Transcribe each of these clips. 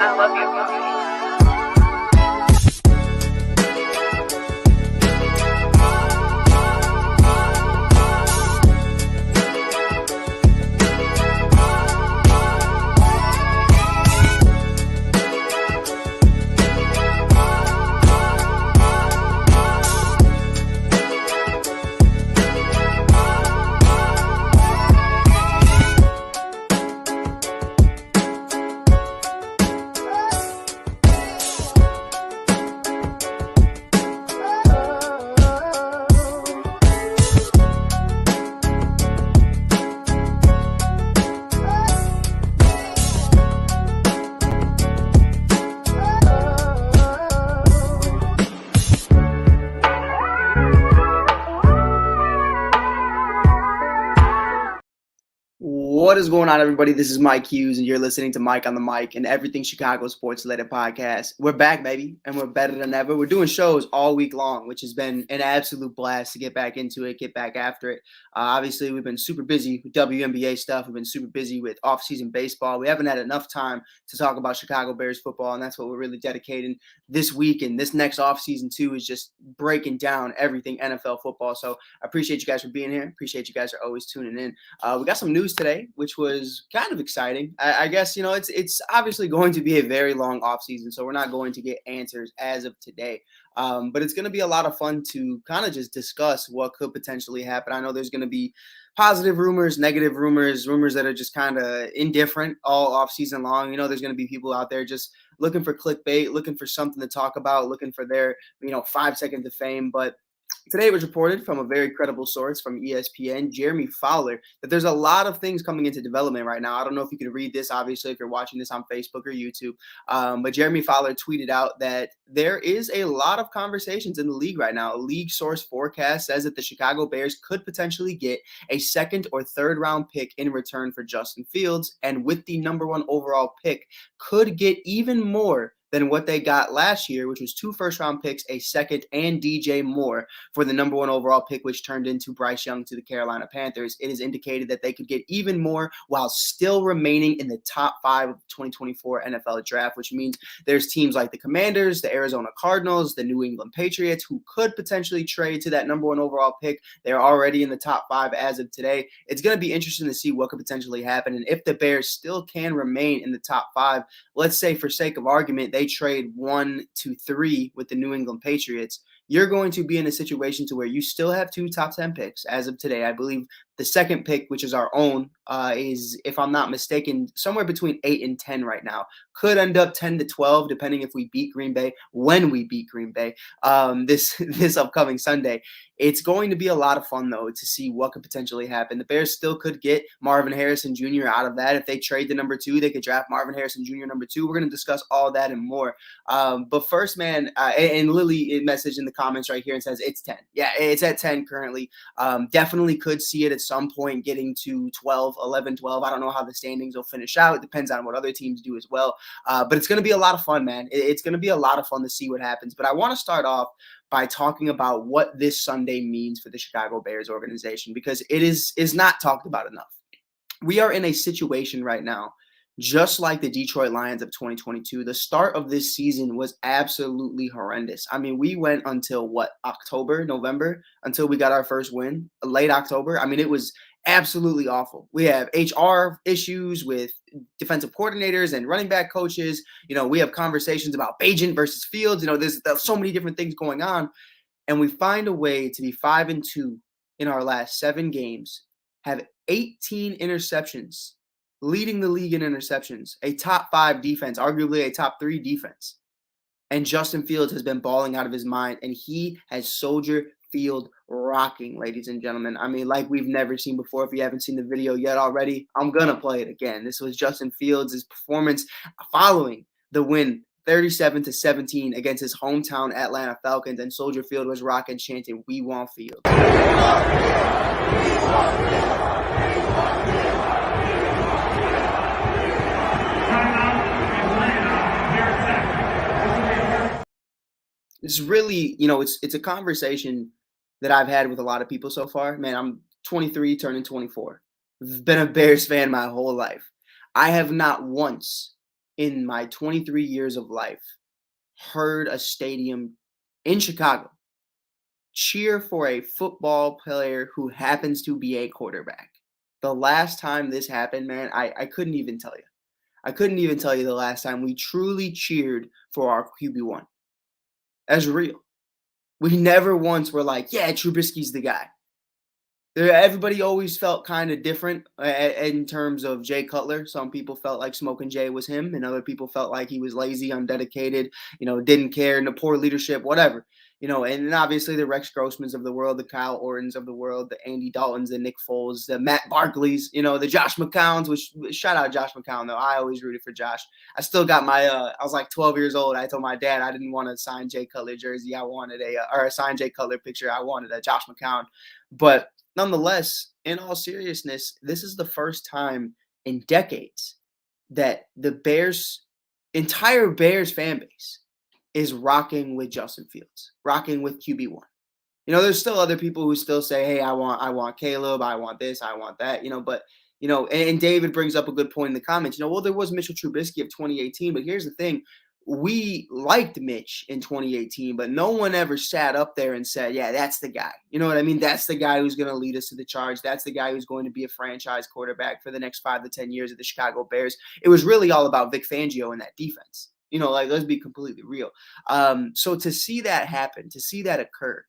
I love you. What is going on, everybody? This is Mike Hughes, and you're listening to Mike on the Mic and Everything Chicago Sports Related podcast. We're back, baby, and we're better than ever. We're doing shows all week long, which has been an absolute blast to get back into it, get back after it. Obviously, we've been super busy with WNBA stuff. We've been super busy with off-season baseball. We haven't had enough time to talk about Chicago Bears football, and that's what we're really dedicating this week and this next off-season, too, is just breaking down everything NFL football. So I appreciate you guys for being here. Appreciate you guys for always tuning in. We got some news today, which was kind of exciting. I guess, it's obviously going to be a very long offseason, so we're not going to get answers as of today. But it's going to be a lot of fun to kind of just discuss what could potentially happen. I know there's going to be positive rumors, negative rumors that are just kind of indifferent all offseason long. There's going to be people out there just looking for clickbait, looking for something to talk about, looking for their, 5 seconds of fame. But today it was reported from a very credible source from ESPN, Jeremy Fowler, that there's a lot of things coming into development right now. I don't know if you can read this, obviously, if you're watching this on Facebook or YouTube. But Jeremy Fowler tweeted out that there is a lot of conversations in the league right now. A league source forecast says that the Chicago Bears could potentially get a second or third round pick in return for Justin Fields. And with the number 1 overall pick, could get even more than what they got last year, which was 2 first-round picks, a second, and DJ Moore for the number 1 overall pick, which turned into Bryce Young to the Carolina Panthers. It is indicated that they could get even more while still remaining in the top 5 of the 2024 NFL draft, which means there's teams like the Commanders, the Arizona Cardinals, the New England Patriots, who could potentially trade to that number 1 overall pick. They're already in the top 5 as of today. It's going to be interesting to see what could potentially happen. And if the Bears still can remain in the top 5, let's say for sake of argument, they trade 1 to 3 with the New England Patriots, you're going to be in a situation to where you still have 2 top 10 picks as of today. I believe the second pick, which is our own, is, if I'm not mistaken, somewhere between 8 and 10 right now. Could end up 10 to 12, depending if we beat Green Bay, when we beat Green Bay this upcoming Sunday. It's going to be a lot of fun, though, to see what could potentially happen. The Bears still could get Marvin Harrison Jr. out of that. If they trade the number 2, they could draft Marvin Harrison Jr. number 2. We're going to discuss all that and more. But first, man, and Lily messaged in the comments right here and says it's 10. Yeah, it's at 10 currently. Definitely could see it at some point getting to 12, 11, 12. I don't know how the standings will finish out. It depends on what other teams do as well. But it's going to be a lot of fun, man. It's going to be a lot of fun to see what happens. But I want to start off by talking about what this Sunday means for the Chicago Bears organization, because it is not talked about enough. We are in a situation right now, just like the Detroit Lions of 2022. The start of this season was absolutely horrendous. I mean, we went until October, November, until we got our first win, late October. I mean, it was absolutely awful. We have HR issues with defensive coordinators and running back coaches. We have conversations about Bagent versus Fields. There's so many different things going on. And we find a way to be 5-2 in our last 7 games, have 18 interceptions, leading the league in interceptions, a top 5 defense, arguably a top 3 defense. And Justin Fields has been balling out of his mind, and he has Soldier Field rocking, ladies and gentlemen. I mean, like we've never seen before. If you haven't seen the video yet already, I'm going to play it again. This was Justin Fields' performance following the win 37-17 against his hometown Atlanta Falcons, and Soldier Field was rocking, chanting, "We want Fields." It's really, it's a conversation that I've had with a lot of people so far. Man, I'm 23, turning 24. I've been a Bears fan my whole life. I have not once in my 23 years of life heard a stadium in Chicago cheer for a football player who happens to be a quarterback. The last time this happened, man, I couldn't even tell you. I couldn't even tell you the last time we truly cheered for our QB1. That's real. We never once were like, yeah, Trubisky's the guy. Everybody always felt kind of different in terms of Jay Cutler. Some people felt like Smoking Jay was him, and other people felt like he was lazy, undedicated, didn't care, and the poor leadership, whatever. And then obviously the Rex Grossmans of the world, the Kyle Ortons of the world, the Andy Daltons, the Nick Foles, the Matt Barkleys, the Josh McCowns, which shout out Josh McCown, though. I always rooted for Josh. I still got my, I was like 12 years old. I told my dad I didn't want to sign Jay Cutler jersey. I wanted or a signed Jay Cutler picture. I wanted a Josh McCown. But nonetheless, in all seriousness, this is the first time in decades that the entire Bears fan base is rocking with Justin Fields, rocking with QB1. There's still other people who still say, hey, I want Caleb, I want this, I want that, but and David brings up a good point in the comments. Well, there was Mitchell Trubisky of 2018, but here's the thing. We liked Mitch in 2018, but no one ever sat up there and said, yeah, that's the guy. You know what I mean? That's the guy who's going to lead us to the charge. That's the guy who's going to be a franchise quarterback for the next 5 to 10 years of the Chicago Bears. It was really all about Vic Fangio and that defense. Let's be completely real. So to see that happen, to see that occur,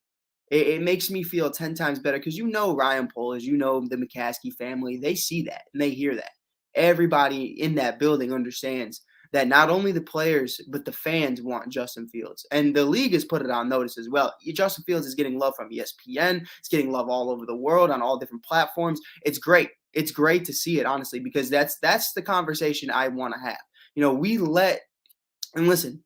it makes me feel 10 times better because Ryan Poles, the McCaskey family, they see that and they hear that. Everybody in that building understands that not only the players, but the fans want Justin Fields. And the league has put it on notice as well. Justin Fields is getting love from ESPN. It's getting love all over the world on all different platforms. It's great. It's great to see it, honestly, because that's the conversation I want to have. And listen,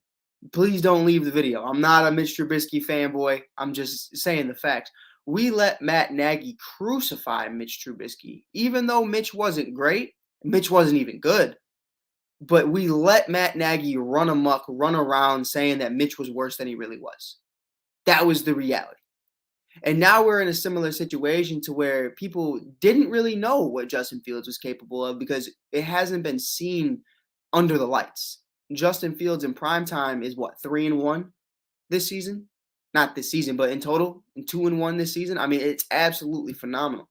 please don't leave the video. I'm not a Mitch Trubisky fanboy. I'm just saying the facts. We let Matt Nagy crucify Mitch Trubisky. Even though Mitch wasn't great, Mitch wasn't even good. But we let Matt Nagy run amok, run around saying that Mitch was worse than he really was. That was the reality. And now we're in a similar situation to where people didn't really know what Justin Fields was capable of because it hasn't been seen under the lights. Justin Fields in prime time is what, 3-1 this season? Not this season, but in total, 2-1 this season. I mean, it's absolutely phenomenal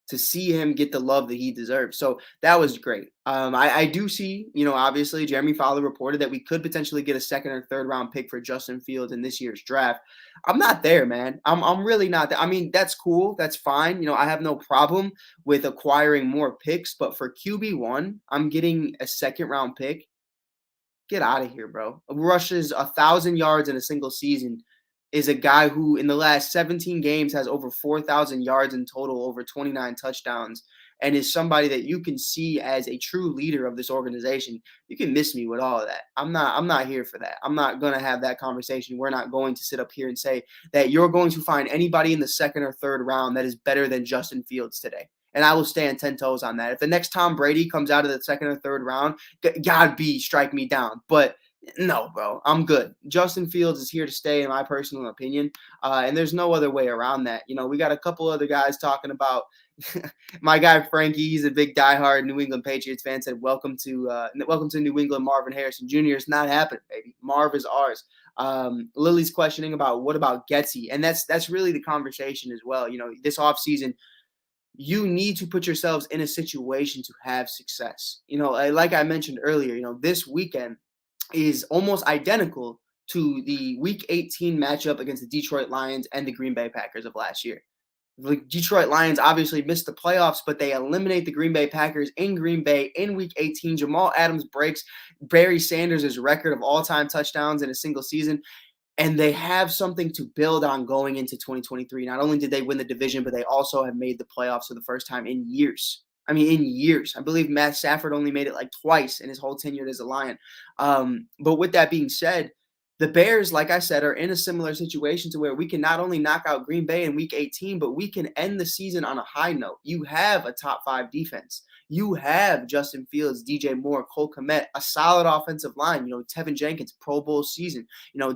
to see him get the love that he deserves. So that was great. I do see, obviously Jeremy Fowler reported that we could potentially get a second or third round pick for Justin Fields in this year's draft. I'm not there, man. I'm really not there. I mean, that's cool. That's fine. I have no problem with acquiring more picks, but for QB1, I'm getting a second round pick. Get out of here, bro. Rushes 1,000 yards in a single season. Is a guy who in the last 17 games has over 4,000 yards in total, over 29 touchdowns, and is somebody that you can see as a true leader of this organization. You can miss me with all of that. I'm not here for that. I'm not going to have that conversation. We're not going to sit up here and say that you're going to find anybody in the second or third round that is better than Justin Fields today. And I will stand 10 toes on that. If the next Tom Brady comes out of the second or third round, God be strike me down. But no, bro, I'm good. Justin Fields is here to stay, in my personal opinion, and there's no other way around that. We got a couple other guys talking about my guy Frankie. He's a big diehard New England Patriots fan. Said, "Welcome to New England, Marvin Harrison Jr." It's not happening, baby. Marv is ours. Lily's questioning about what about Getsy, and that's really the conversation as well. This offseason, you need to put yourselves in a situation to have success. Like I mentioned earlier, this weekend is almost identical to the Week 18 matchup against the Detroit Lions and the Green Bay Packers of last year. The Detroit Lions obviously missed the playoffs, but they eliminate the Green Bay Packers in Green Bay in Week 18. Jamal Adams breaks Barry Sanders' record of all-time touchdowns in a single season, and they have something to build on going into 2023. Not only did they win the division, but they also have made the playoffs for the first time in years. I mean, in years. I believe Matt Stafford only made it like twice in his whole tenure as a Lion. But with that being said, the Bears, like I said, are in a similar situation to where we can not only knock out Green Bay in Week 18, but we can end the season on a high note. You have a top 5 defense. You have Justin Fields, DJ Moore, Cole Kmet, a solid offensive line. Tevin Jenkins, Pro Bowl season.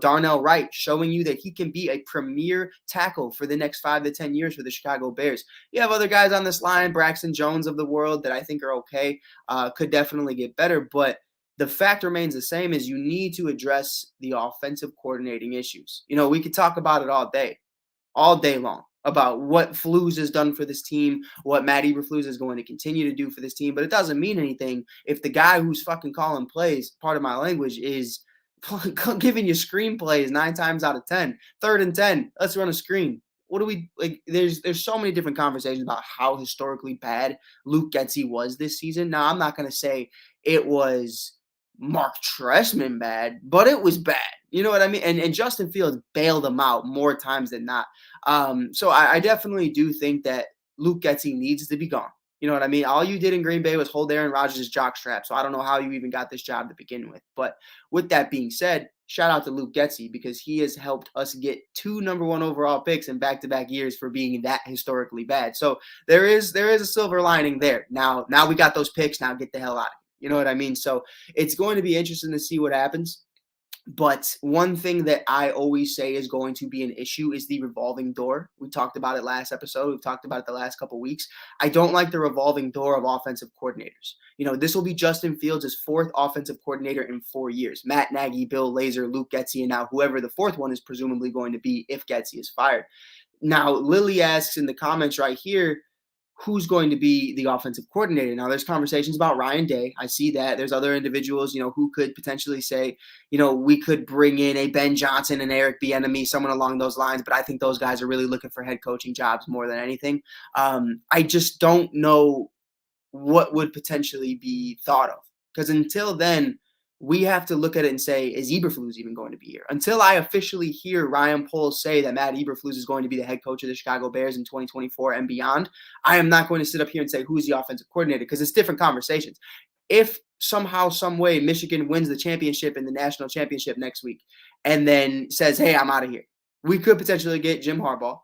Darnell Wright showing you that he can be a premier tackle for the next 5 to 10 years for the Chicago Bears. You have other guys on this line, Braxton Jones of the world, that I think are okay. Could definitely get better, but the fact remains the same is you need to address the offensive coordinating issues. We could talk about it all day long about what Flus has done for this team, what Matt Eberflus is going to continue to do for this team. But it doesn't mean anything if the guy who's fucking calling plays, part of my language, is giving you screenplays 9 times out of 10. 3rd and 10, let's run a screen. What do we like? There's so many different conversations about how historically bad Luke Getsy was this season. Now, I'm not going to say it was Mark Trestman bad, but it was bad. You know what I mean? And Justin Fields bailed him out more times than not. So I definitely do think that Luke Getsy needs to be gone. You know what I mean? All you did in Green Bay was hold Aaron Rodgers' jockstrap. So I don't know how you even got this job to begin with. But with that being said, shout out to Luke Getsy because he has helped us get 2 number 1 overall picks in back-to-back years for being that historically bad. So there is a silver lining there. Now we got those picks. Now get the hell out of here. You know what I mean? So it's going to be interesting to see what happens. But one thing that I always say is going to be an issue is the revolving door. We talked about it last episode. We've talked about it the last couple of weeks. I don't like the revolving door of offensive coordinators. This will be Justin Fields' 4th offensive coordinator in 4 years. Matt Nagy, Bill Lazor, Luke Getsy, and now whoever the 4th one is presumably going to be if Getsy is fired. Now, Lily asks in the comments right here, who's going to be the offensive coordinator. Now, there's conversations about Ryan Day. I see that. There's other individuals, who could potentially say, we could bring in a Ben Johnson and Eric Bieniemy, someone along those lines. But I think those guys are really looking for head coaching jobs more than anything. I just don't know what would potentially be thought of. Because until then, we have to look at it and say, is Eberflus even going to be here? Until I officially hear Ryan Poles say that Matt Eberflus is going to be the head coach of the Chicago Bears in 2024 and beyond, I am not going to sit up here and say who's the offensive coordinator because it's different conversations. If somehow, some way, Michigan wins the championship in the national championship next week and then says, hey, I'm out of here, we could potentially get Jim Harbaugh.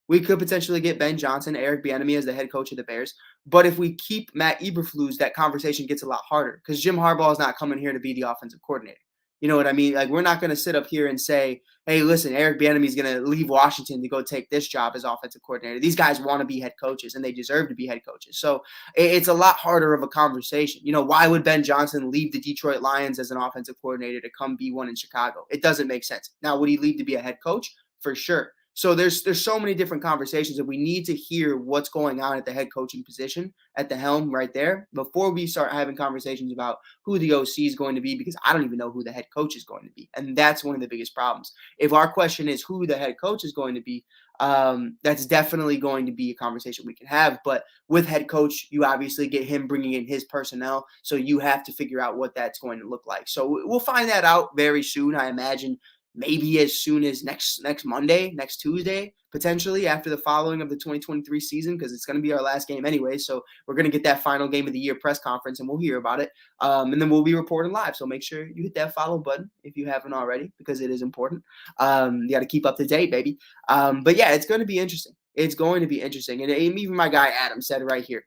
We could potentially get Ben Johnson, Eric Bieniemy as the head coach of the Bears. But if we keep Matt Eberflus, that conversation gets a lot harder because Jim Harbaugh is not coming here to be the offensive coordinator. You know what I mean? Like, we're not going to sit up here and say, hey, listen, Eric Bieniemy is going to leave Washington to go take this job as offensive coordinator. These guys want to be head coaches, and they deserve to be head coaches. So it's a lot harder of a conversation. Why would Ben Johnson leave the Detroit Lions as an offensive coordinator to come be one in Chicago? It doesn't make sense. Now, would he leave to be a head coach? For sure. So there's so many different conversations that we need to hear what's going on at the head coaching position at the helm right there before we start having conversations about who the OC is going to be, because I don't even know who the head coach is going to be. And that's one of the biggest problems. If our question is who the head coach is going to be, that's definitely going to be a conversation we can have. But with head coach, you obviously get him bringing in his personnel. So you have to figure out what that's going to look like. So we'll find that out very soon, I imagine. Maybe as soon as next Monday, next Tuesday, potentially after the following of the 2023 season, because it's going to be our last game anyway. So we're going to get that final game of the year press conference, and we'll hear about it. And then we'll be reporting live. So make sure you hit that follow button if you haven't already, because it is important. You got to keep up to date, baby. But yeah, it's going to be interesting. It's going to be interesting. And even my guy Adam said right here,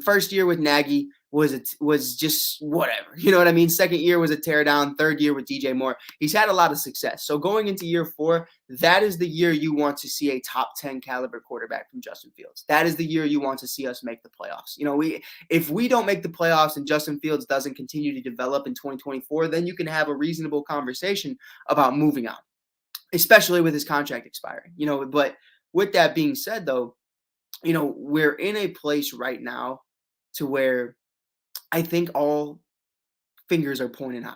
first year with Nagy was just whatever. You know what I mean? Second year was a teardown. Third year with DJ Moore. He's had a lot of success. So going into year 4, that is the year you want to see a top 10 caliber quarterback from Justin Fields. That is the year you want to see us make the playoffs. If we don't make the playoffs and Justin Fields doesn't continue to develop in 2024, then you can have a reasonable conversation about moving on, especially with his contract expiring. But with that being said, though, we're in a place right now to where I think all fingers are pointing high.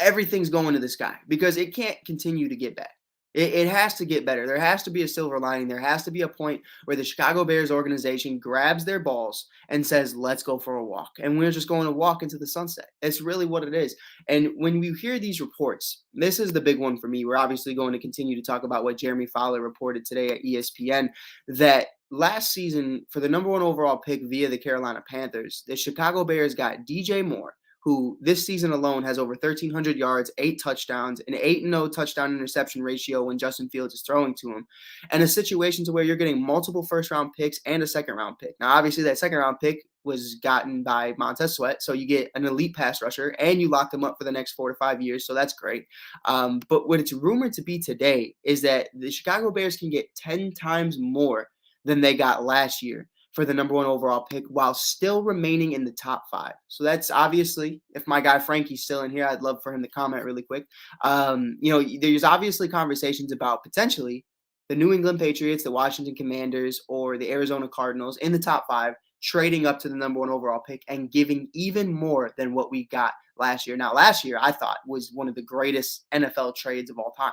Everything's going to the sky because it can't continue to get bad. It has to get better. There has to be a silver lining. There has to be a point where the Chicago Bears organization grabs their balls and says, let's go for a walk. And we're just going to walk into the sunset. It's really what it is. And when we hear these reports, this is the big one for me. We're obviously going to continue to talk about what Jeremy Fowler reported today at ESPN, that last season for the number 1 overall pick via the Carolina Panthers, the Chicago Bears got DJ Moore, who this season alone has over 1,300 yards, 8 touchdowns, an 8-0 touchdown interception ratio when Justin Fields is throwing to him, and a situation to where you're getting multiple first-round picks and a second-round pick. Now, obviously, that second-round pick was gotten by Montez Sweat, so you get an elite pass rusher, and you lock them up for the next 4 to 5 years, so that's great. But what it's rumored to be today is that the Chicago Bears can get 10 times more than they got last year for the number one overall pick while still remaining in the top 5. So that's obviously, if my guy Frankie's still in here, I'd love for him to comment really quick. There's obviously conversations about potentially the New England Patriots, the Washington Commanders, or the Arizona Cardinals in the top 5 trading up to the number one overall pick and giving even more than what we got last year. Now, last year I thought was one of the greatest NFL trades of all time,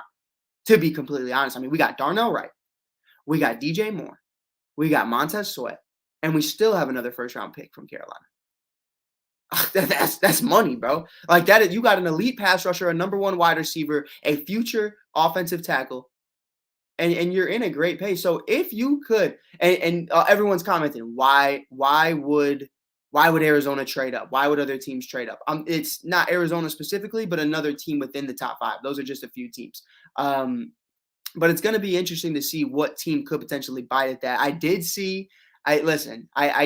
to be completely honest. I mean, we got Darnell Wright, we got DJ Moore, we got Montez Sweat, and we still have another first round pick from Carolina. That's money, bro. Like that, you got an elite pass rusher, a number one wide receiver, a future offensive tackle, and you're in a great pace. So if you could, and everyone's commenting, why would Arizona trade up? Why would other teams trade up? It's not Arizona specifically, but another team within the top 5. Those are just a few teams. But it's going to be interesting to see what team could potentially bite at that. I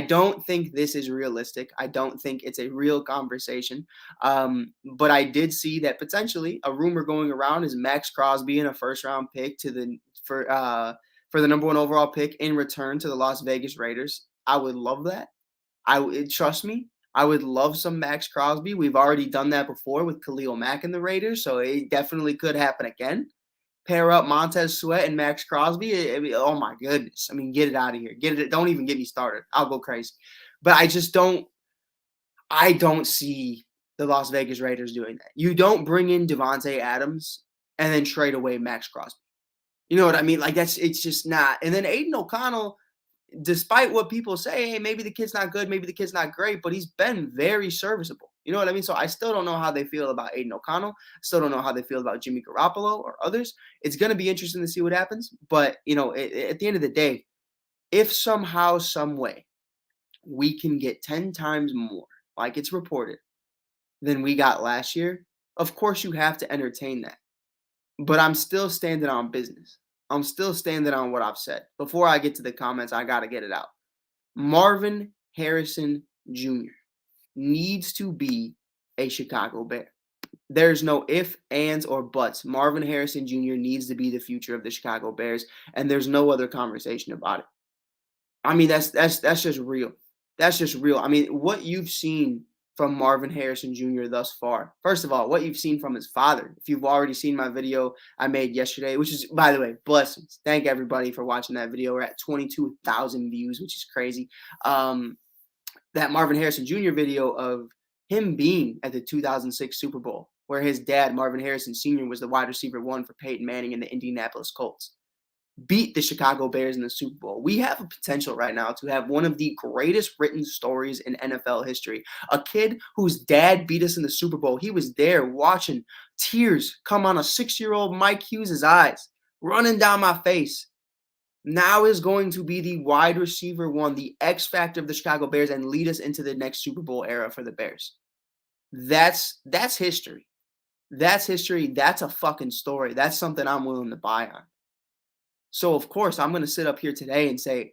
don't think this is realistic. I don't think it's a real conversation. But I did see that potentially a rumor going around is Max Crosby in a first round pick for the number one overall pick in return to the Las Vegas Raiders. I would love that. Trust me, I would love some Max Crosby. We've already done that before with Khalil Mack and the Raiders, so it definitely could happen again. Pair up Montez Sweat and Max Crosby. Oh my goodness. I mean, get it out of here. Get it. Don't even get me started. I'll go crazy. But I don't see the Las Vegas Raiders doing that. You don't bring in Devontae Adams and then trade away Max Crosby. You know what I mean? Like it's just not. And then Aiden O'Connell, despite what people say, hey, maybe the kid's not good, maybe the kid's not great, but he's been very serviceable. You know what I mean? So I still don't know how they feel about Aiden O'Connell. Still don't know how they feel about Jimmy Garoppolo or others. It's going to be interesting to see what happens. But, at the end of the day, if somehow, some way, we can get 10 times more, like it's reported, than we got last year, of course you have to entertain that. But I'm still standing on business. I'm still standing on what I've said. Before I get to the comments, I got to get it out. Marvin Harrison Jr. needs to be a Chicago Bear. There's no ifs, ands, or buts. Marvin Harrison Jr. needs to be the future of the Chicago Bears, and there's no other conversation about it. I mean, that's just real. That's just real. I mean, what you've seen from Marvin Harrison Jr. thus far. First of all, what you've seen from his father. If you've already seen my video I made yesterday, which is, by the way, blessings. Thank everybody for watching that video. We're at 22,000 views, which is crazy. That Marvin Harrison Jr. video of him being at the 2006 Super Bowl, where his dad, Marvin Harrison Sr., was the wide receiver 1 for Peyton Manning and the Indianapolis Colts. Beat the Chicago Bears in the Super Bowl. We have a potential right now to have one of the greatest written stories in NFL history. A kid whose dad beat us in the Super Bowl. He was there watching tears come on a 6-year-old Mike Hughes' eyes, running down my face. Now is going to be the wide receiver 1, the X factor of the Chicago Bears, and lead us into the next Super Bowl era for the Bears. That's history. That's history. That's a fucking story. That's something I'm willing to buy on. So, of course, I'm going to sit up here today and say,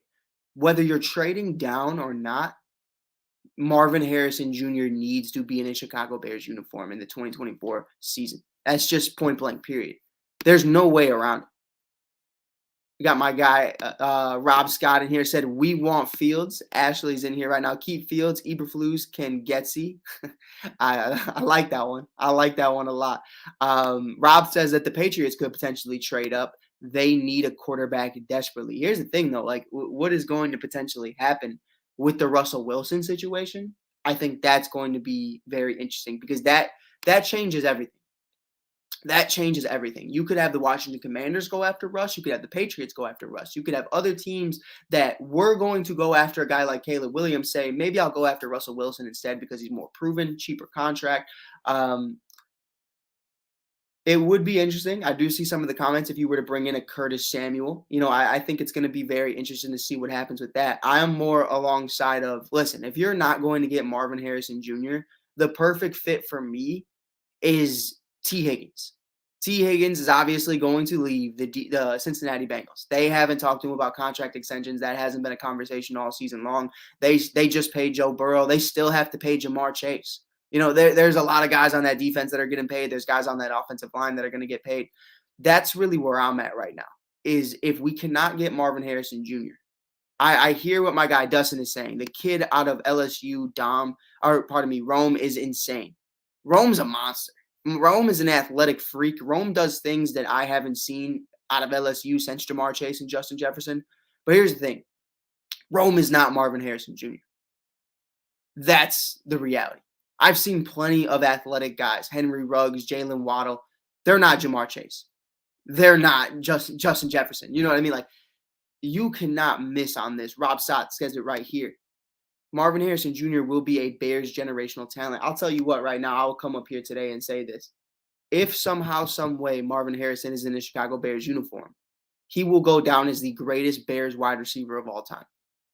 whether you're trading down or not, Marvin Harrison Jr. needs to be in a Chicago Bears uniform in the 2024 season. That's just point blank, period. There's no way around it. We got my guy, Rob Scott in here, said, we want Fields. Ashley's in here right now. Keep Fields. Eberflus can Getsy. I like that one. I like that one a lot. Rob says that the Patriots could potentially trade up. They need a quarterback desperately. Here's the thing, though. Like, what is going to potentially happen with the Russell Wilson situation? I think that's going to be very interesting because that changes everything. That changes everything. You could have the Washington Commanders go after Russ. You could have the Patriots go after Russ. You could have other teams that were going to go after a guy like Caleb Williams say, maybe I'll go after Russell Wilson instead because he's more proven, cheaper contract. It would be interesting. I do see some of the comments if you were to bring in a Curtis Samuel. I think it's going to be very interesting to see what happens with that. I am more alongside of, listen, if you're not going to get Marvin Harrison Jr., the perfect fit for me is T. Higgins. T. Higgins is obviously going to leave the Cincinnati Bengals. They haven't talked to him about contract extensions. That hasn't been a conversation all season long. They just paid Joe Burrow. They still have to pay Jamar Chase. There's a lot of guys on that defense that are getting paid. There's guys on that offensive line that are going to get paid. That's really where I'm at right now, is if we cannot get Marvin Harrison Jr., I hear what my guy Dustin is saying. The kid out of LSU, Rome is insane. Rome's a monster. Rome is an athletic freak. Rome does things that I haven't seen out of LSU since Jamar Chase and Justin Jefferson. But here's the thing. Rome is not Marvin Harrison Jr. That's the reality. I've seen plenty of athletic guys, Henry Ruggs, Jalen Waddle. They're not Jamar Chase. They're not Justin Jefferson. You know what I mean? Like, you cannot miss on this. Rob Sott says it right here. Marvin Harrison Jr. will be a Bears generational talent. I'll tell you what, right now, I will come up here today and say this. If somehow, some way, Marvin Harrison is in the Chicago Bears uniform, he will go down as the greatest Bears wide receiver of all time,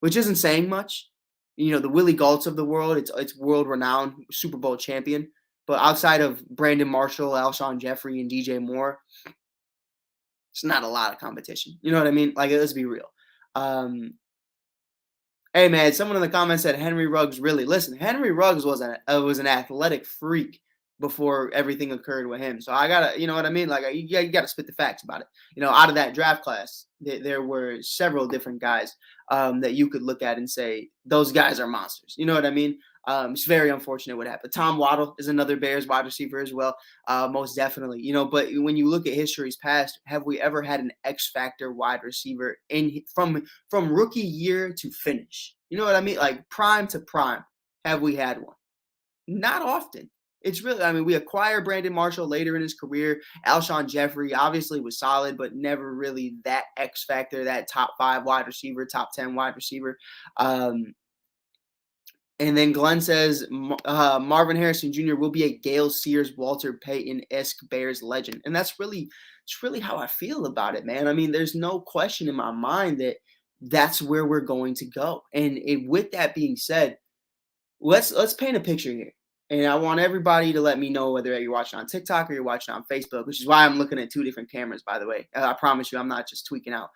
which isn't saying much. You know, the Willie Gaults of the world, it's world-renowned Super Bowl champion. But outside of Brandon Marshall, Alshon Jeffrey, and DJ Moore, it's not a lot of competition. You know what I mean? Like, let's be real. Hey, man, someone in the comments said Henry Ruggs really. Listen, Henry Ruggs was an athletic freak before everything occurred with him. So I got to, you know what I mean? Like, you got to spit the facts about it. You know, out of that draft class, there were several different guys that you could look at and say, those guys are monsters. You know what I mean? It's very unfortunate what happened. Tom Waddle is another Bears wide receiver as well, most definitely. You know, but when you look at history's past, have we ever had an X factor wide receiver from rookie year to finish? You know what I mean? Like prime to prime, have we had one? Not often. It's really, I mean, we acquired Brandon Marshall later in his career. Alshon Jeffrey obviously was solid, but never really that X factor, that top 5 wide receiver, top 10 wide receiver. And then Glenn says Marvin Harrison Jr. will be a Gale Sears, Walter Payton-esque Bears legend. And it's really how I feel about it, man. I mean, there's no question in my mind that that's where we're going to go. And with that being said, let's paint a picture here. And I want everybody to let me know whether you're watching on TikTok or you're watching on Facebook, which is why I'm looking at 2 different cameras, by the way. I promise you, I'm not just tweaking out.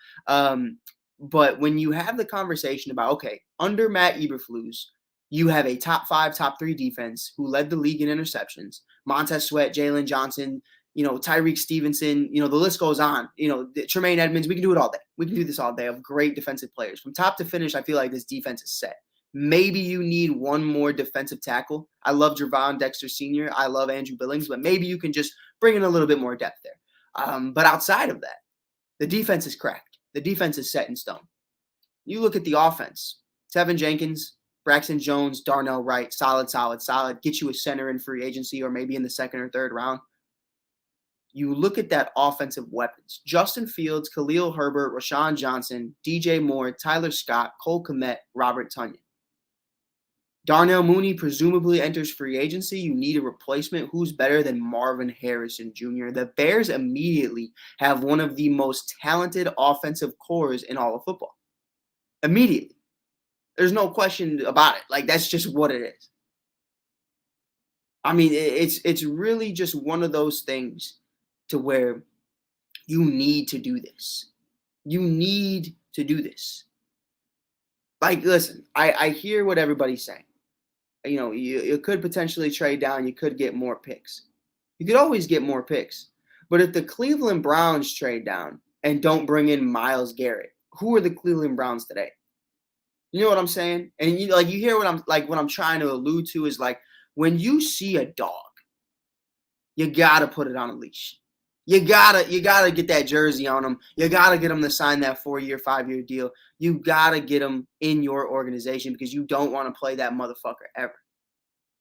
But when you have the conversation about, okay, under Matt Eberflus, you have a top 5, top 3 defense who led the league in interceptions. Montez Sweat, Jalen Johnson, you know, Tyreek Stevenson, you know, the list goes on. You know, Tremaine Edmonds, we can do it all day. We can do this all day of great defensive players. From top to finish, I feel like this defense is set. Maybe you need one more defensive tackle. I love Javon Dexter Sr. I love Andrew Billings, but maybe you can just bring in a little bit more depth there. But outside of that, the defense is cracked. The defense is set in stone. You look at the offense. Tevin Jenkins, Braxton Jones, Darnell Wright, solid. Get you a center in free agency or maybe in the 2nd or 3rd round. You look at that offensive weapons. Justin Fields, Khalil Herbert, Rashawn Johnson, DJ Moore, Tyler Scott, Cole Kmet, Robert Tonyan. Darnell Mooney presumably enters free agency. You need a replacement. Who's better than Marvin Harrison Jr.? The Bears immediately have one of the most talented offensive cores in all of football. Immediately. There's no question about it. Like, that's just what it is. I mean, it's really just one of those things to where you need to do this. You need to do this. Like, listen, I hear what everybody's saying. You know, you could potentially trade down. You could get more picks. You could always get more picks. But if the Cleveland Browns trade down and don't bring in Myles Garrett, who are the Cleveland Browns today? You know what I'm saying? And you hear what I'm trying to allude to is like when you see a dog, you gotta put it on a leash. You gotta get that jersey on them. You gotta get them to sign that 4-year, 5-year deal. You gotta get them in your organization because you don't want to play that motherfucker ever.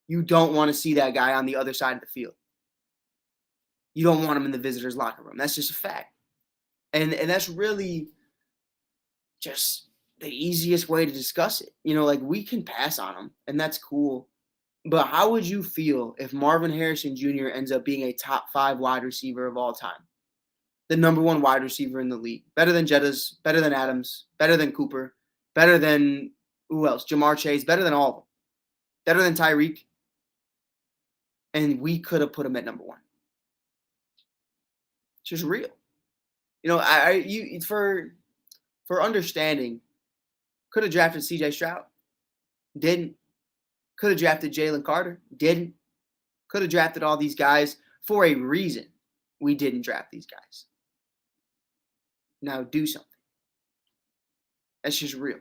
You don't want to see that guy on the other side of the field. You don't want him in the visitors' locker room. That's just a fact. And that's really just the easiest way to discuss it. You know, like we can pass on him, and that's cool. But how would you feel if Marvin Harrison Jr. ends up being a top 5 wide receiver of all time? The number 1 wide receiver in the league. Better than Jettas, better than Adams, better than Cooper, better than who else? Jamar Chase, better than all of them. Better than Tyreek. And we could have put him at number 1. It's just real. You know, for understanding, could have drafted CJ Stroud. Didn't. Could have drafted Jalen Carter. Didn't. Could have drafted all these guys for a reason. We didn't draft these guys. Now do something. That's just real.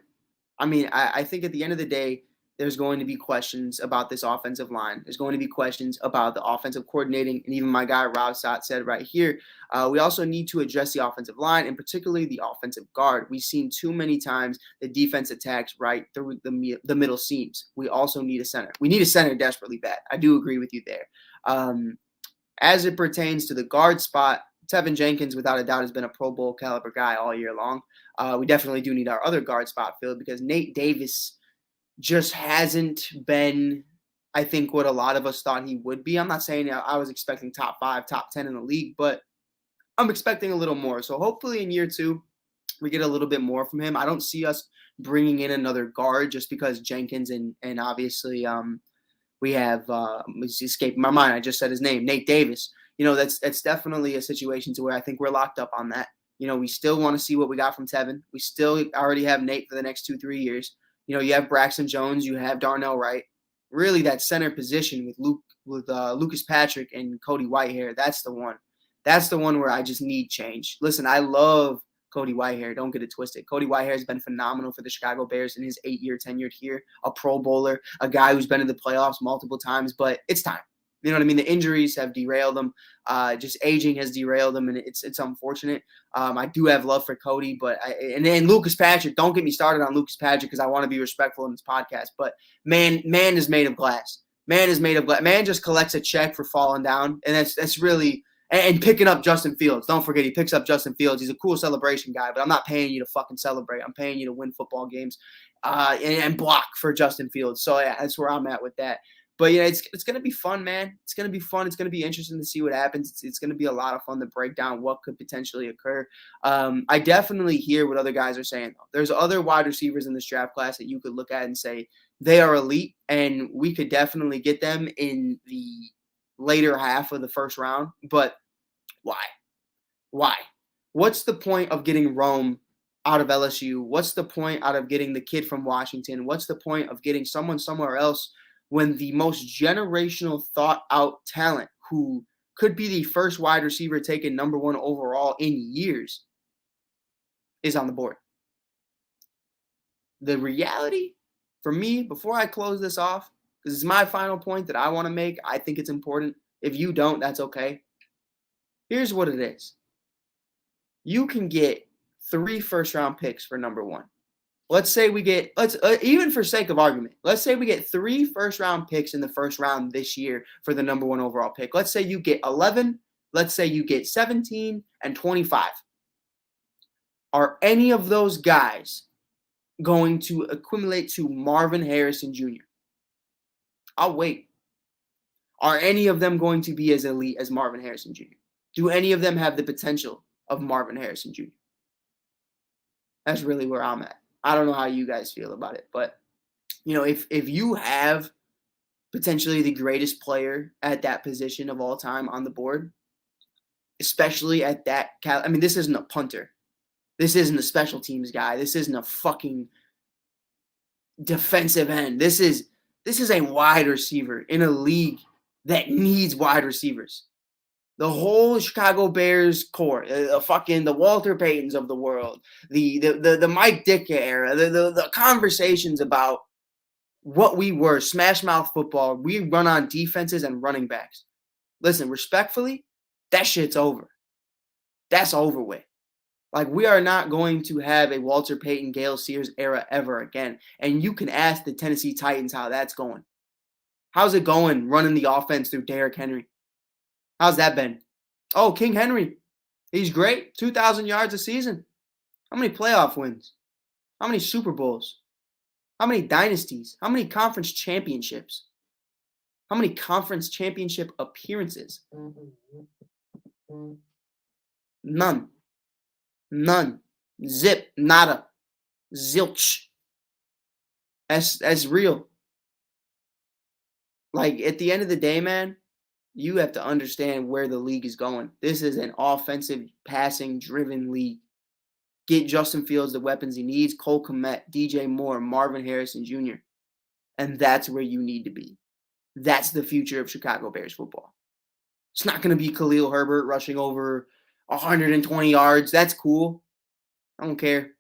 I mean, I think at the end of the day, there's going to be questions about this offensive line. There's going to be questions about the offensive coordinating. And even my guy, Rob Sott, said right here, we also need to address the offensive line and particularly the offensive guard. We've seen too many times the defense attacks right through the middle seams. We also need a center. We need a center desperately bad. I do agree with you there. As it pertains to the guard spot, Tevin Jenkins, without a doubt, has been a Pro Bowl caliber guy all year long. We definitely do need our other guard spot filled because Nate Davis just hasn't been, I think, what a lot of us thought he would be. I'm not saying I was expecting top 5, top 10 in the league, but I'm expecting a little more. So hopefully in year 2, we get a little bit more from him. I don't see us bringing in another guard just because Jenkins and obviously we have it's escaping my mind. I just said his name, Nate Davis. That's definitely a situation to where I think we're locked up on that. We still want to see what we got from Tevin. We still already have Nate for the next 2-3 years. You have Braxton Jones, you have Darnell Wright. Really, that center position with Lucas Patrick and Cody Whitehair, that's the one. That's the one where I just need change. Listen, I love Cody Whitehair. Don't get it twisted. Cody Whitehair has been phenomenal for the Chicago Bears in his 8-year tenure here. A Pro Bowler, a guy who's been in the playoffs multiple times, but it's time. You know what I mean? The injuries have derailed him. Just aging has derailed him, and it's unfortunate. I do have love for Cody, but and Lucas Patrick. Don't get me started on Lucas Patrick because I want to be respectful in this podcast. But man is made of glass. Man is made of glass. Man just collects a check for falling down, and that's really and picking up Justin Fields. Don't forget he picks up Justin Fields. He's a cool celebration guy, but I'm not paying you to fucking celebrate. I'm paying you to win football games and block for Justin Fields. So yeah, that's where I'm at with that. But it's going to be fun, man. It's going to be fun. It's going to be interesting to see what happens. It's going to be a lot of fun to break down what could potentially occur. I definitely hear what other guys are saying, though. There's other wide receivers in this draft class that you could look at and say they are elite, and we could definitely get them in the later half of the first round. But why? Why? What's the point of getting Rome out of LSU? What's the point out of getting the kid from Washington? What's the point of getting someone somewhere else when the most generational thought-out talent who could be the first wide receiver taken number 1 overall in years is on the board? The reality for me, before I close this off, this is my final point that I want to make. I think it's important. If you don't, that's okay. Here's what it is. You can get 3 first-round picks for number 1. Let's say we get, even for sake of argument, let's say we get 3 first-round picks in the first round this year for the number 1 overall pick. Let's say you get 11, let's say you get 17 and 25. Are any of those guys going to accumulate to Marvin Harrison Jr.? I'll wait. Are any of them going to be as elite as Marvin Harrison Jr.? Do any of them have the potential of Marvin Harrison Jr.? That's really where I'm at. I don't know how you guys feel about it, but if you have potentially the greatest player at that position of all time on the board, especially at that this isn't a punter. This isn't a special teams guy. This isn't a fucking defensive end. This is a wide receiver in a league that needs wide receivers. The whole Chicago Bears core, the Walter Paytons of the world, the Mike Ditka era, the conversations about what we were, smash mouth football, we run on defenses and running backs. Listen, respectfully, that shit's over. That's over with. Like, we are not going to have a Walter Payton, Gale Sears era ever again. And you can ask the Tennessee Titans how that's going. How's it going running the offense through Derrick Henry? How's that been? Oh, King Henry. He's great. 2,000 yards a season. How many playoff wins? How many Super Bowls? How many dynasties? How many conference championships? How many conference championship appearances? None. Zip. Nada. Zilch. That's real. Like, at the end of the day, man, you have to understand where the league is going. This is an offensive, passing-driven league. Get Justin Fields the weapons he needs, Cole Kmet, DJ Moore, Marvin Harrison Jr. And that's where you need to be. That's the future of Chicago Bears football. It's not going to be Khalil Herbert rushing over 120 yards. That's cool. I don't care.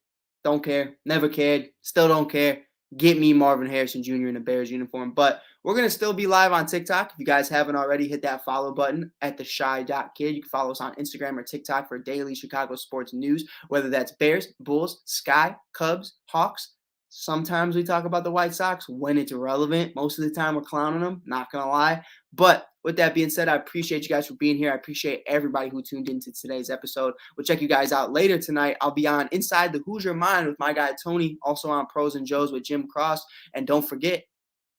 Don't care. Never cared. Still don't care. Get me Marvin Harrison Jr. in a Bears uniform. But we're going to still be live on TikTok. If you guys haven't already, hit that follow button at theshy.kid. You can follow us on Instagram or TikTok for daily Chicago sports news, whether that's Bears, Bulls, Sky, Cubs, Hawks. Sometimes we talk about the White Sox when it's relevant. Most of the time we're clowning them, not going to lie. But with that being said, I appreciate you guys for being here. I appreciate everybody who tuned into today's episode. We'll check you guys out later tonight. I'll be on Inside the Hoosier Mind with my guy Tony, also on Pros and Joes with Jim Cross. And don't forget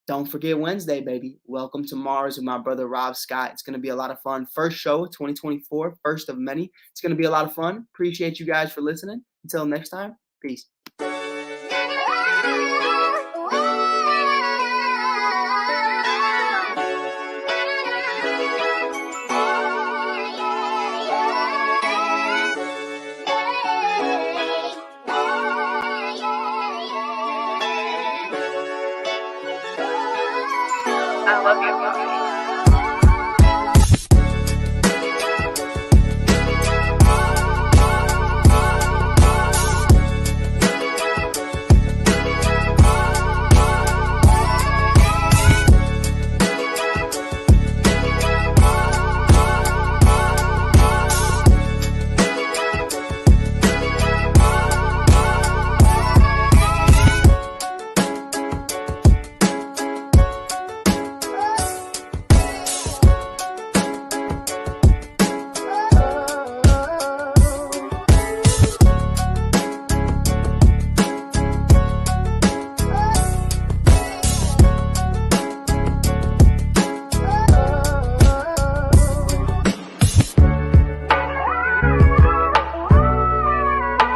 Wednesday, baby. Welcome to Mars with my brother Rob Scott. It's going to be a lot of fun. First show, 2024, first of many. It's going to be a lot of fun. Appreciate you guys for listening. Until next time, peace. I love you.